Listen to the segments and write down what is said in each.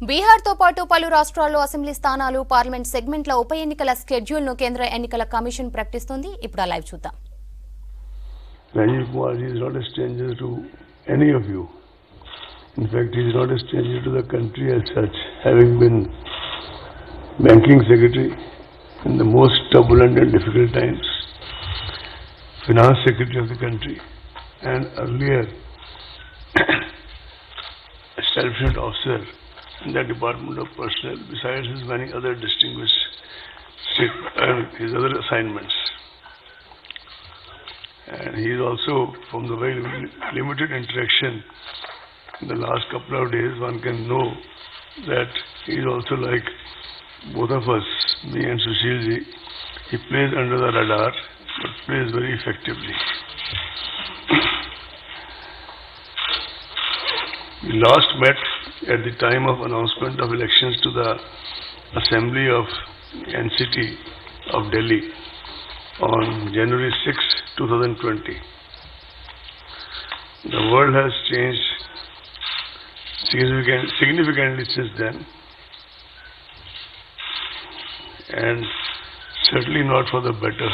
బీహార్తో పాటు పలు రాష్ట్రాల్లో అసెంబ్లీ స్థానాలు, పార్లమెంట్ సెగ్మెంట్ల ఉప ఎన్నికల షెడ్యూల్ను కేంద్ర ఎన్నికల కమిషన్ ప్రకటిస్తోంది. ఇప్పుడు ఆ లైవ్ చూద్దాం. Rajiv Kumar is not a stranger to any of you. In fact, he is not a stranger to the country as such, having been banking secretary in the most turbulent and difficult times, finance secretary of the country, and earlier establishment officer in the Department of Personnel, besides his many other distinguished his other assignments. And he is also, from the very limited interaction in the last couple of days, one can know that he is also like both of us, me and Sushil ji. He plays under the radar, but plays very effectively. We last met at the time of announcement of elections to the Assembly of NCT of Delhi on January 6, 2020. The world has changed significantly since then, and certainly not for the better.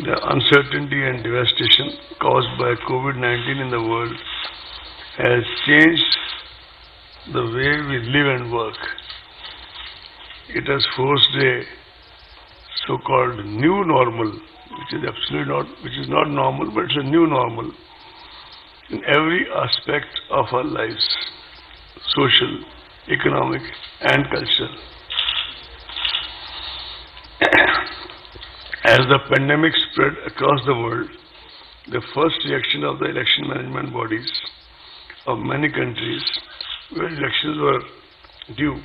The uncertainty and devastation caused by COVID-19 in the world has changed the way we live and work. It has forced a so-called new normal, which is not normal, but it's a new normal in every aspect of our lives, social, economic, and cultural. As the pandemic spread across the world, the first reaction of the election management bodies of many countries where elections were due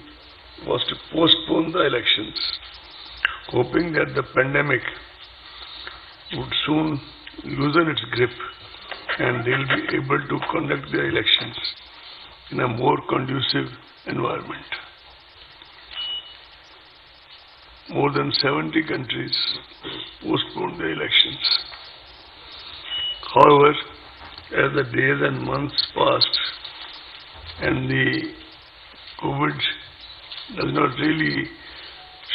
was to postpone the elections, hoping that the pandemic would soon loosen its grip and they will be able to conduct their elections in a more conducive environment. More than 70 countries postponed their elections. However, as the days and months passed and the COVID does not really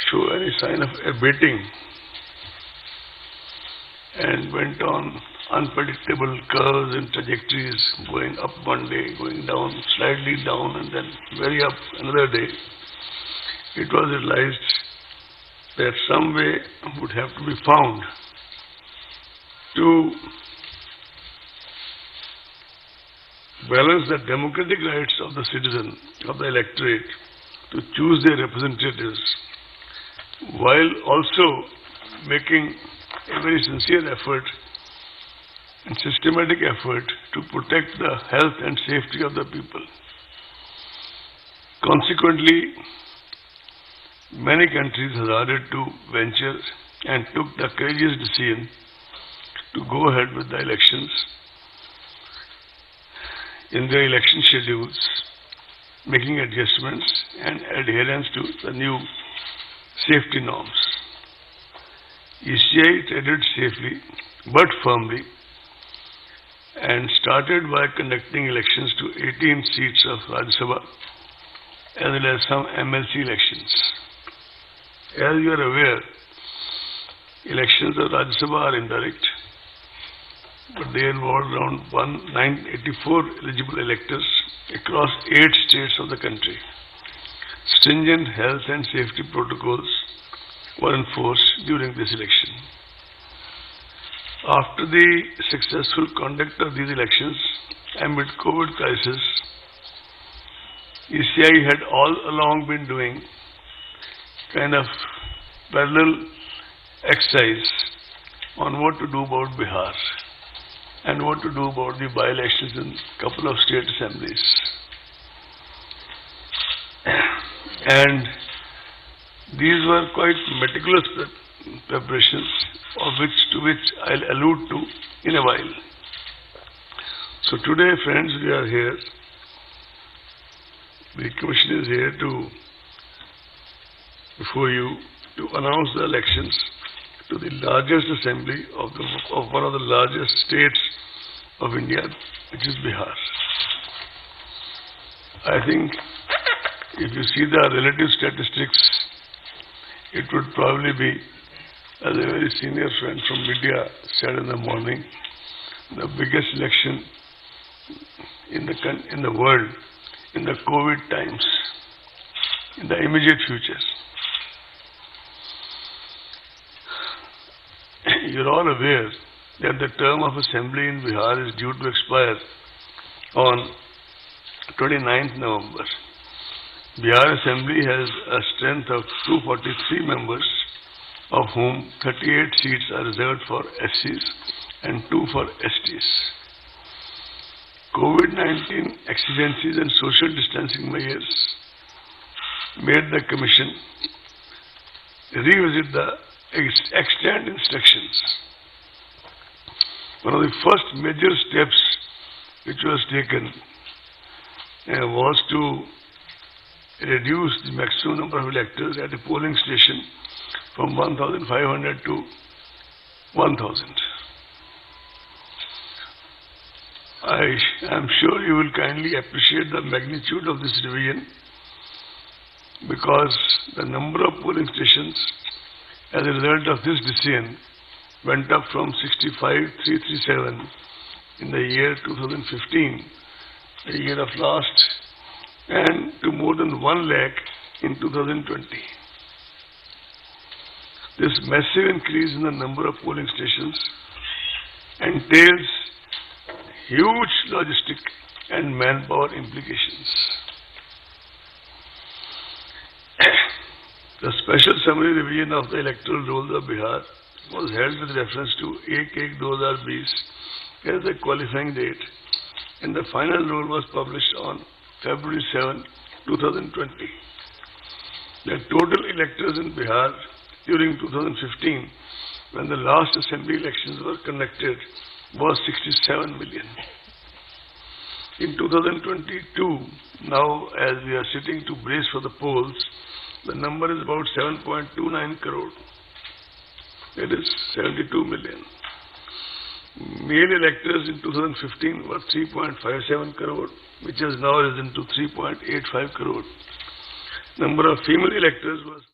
show any sign of abating and went on unpredictable curves and trajectories, going up one day, going down, slightly down, and then very up another day, it was realized that some way would have to be found to balance the democratic rights of the citizen, of the electorate, to choose their representatives, while also making a very sincere effort and systematic effort to protect the health and safety of the people. Consequently, many countries hazarded to venture and took the courageous decision to go ahead with the elections in their election schedules, making adjustments and adherence to the new safety norms. ECI treaded safely but firmly and started by conducting elections to 18 seats of Rajya Sabha as well as some MLC elections. As you are aware, elections of Rajya Sabha are indirect, but they involve around 984 eligible electors across 8 states of the country. Stringent health and safety protocols were enforced during this election. After the successful conduct of these elections amid COVID crisis, ECI had all along been doing kind of parallel exercise on what to do about Bihar and what to do about the by-elections in a couple of state assemblies. And these were quite meticulous preparations, to which I'll allude to in a while. So today, friends, we are here. The Commission is here before you to announce the elections to the largest assembly of one of the largest states of India, which is Bihar. I think if you see the relative statistics, it would probably be, as a very senior friend from media said in the morning, the biggest election in the world in the COVID times, in the immediate future. You're all aware that the term of assembly in Bihar is due to expire on 29th November. Bihar Assembly has a strength of 243 members, of whom 38 seats are reserved for SCs and 2 for STs. COVID-19 exigencies and social distancing measures made the Commission revisit the extant instructions. One of the first major steps which was taken was to reduce the maximum number of electors at a polling station from 1,500 to 1,000. I am sure you will kindly appreciate the magnitude of this revision, because the number of polling stations as a result of this decision went up from 65,337 in the year 2015, the year of last, and to more than 1 lakh in 2020. This massive increase in the number of polling stations entails huge logistic and manpower implications. The special summary revision of the electoral rolls of Bihar was held with reference to Ek Ek 2020 as the qualifying date, and the final roll was published on February 7, 2020. The total electors in Bihar during 2015, when the last assembly elections were conducted, was 67 million. In 2022, now as we are sitting to brace for the polls, the number is about 7.29 crore. It is 72 million. Male electors in 2015 were 3.57 crore, which has now risen to 3.85 crore. Number of female electors was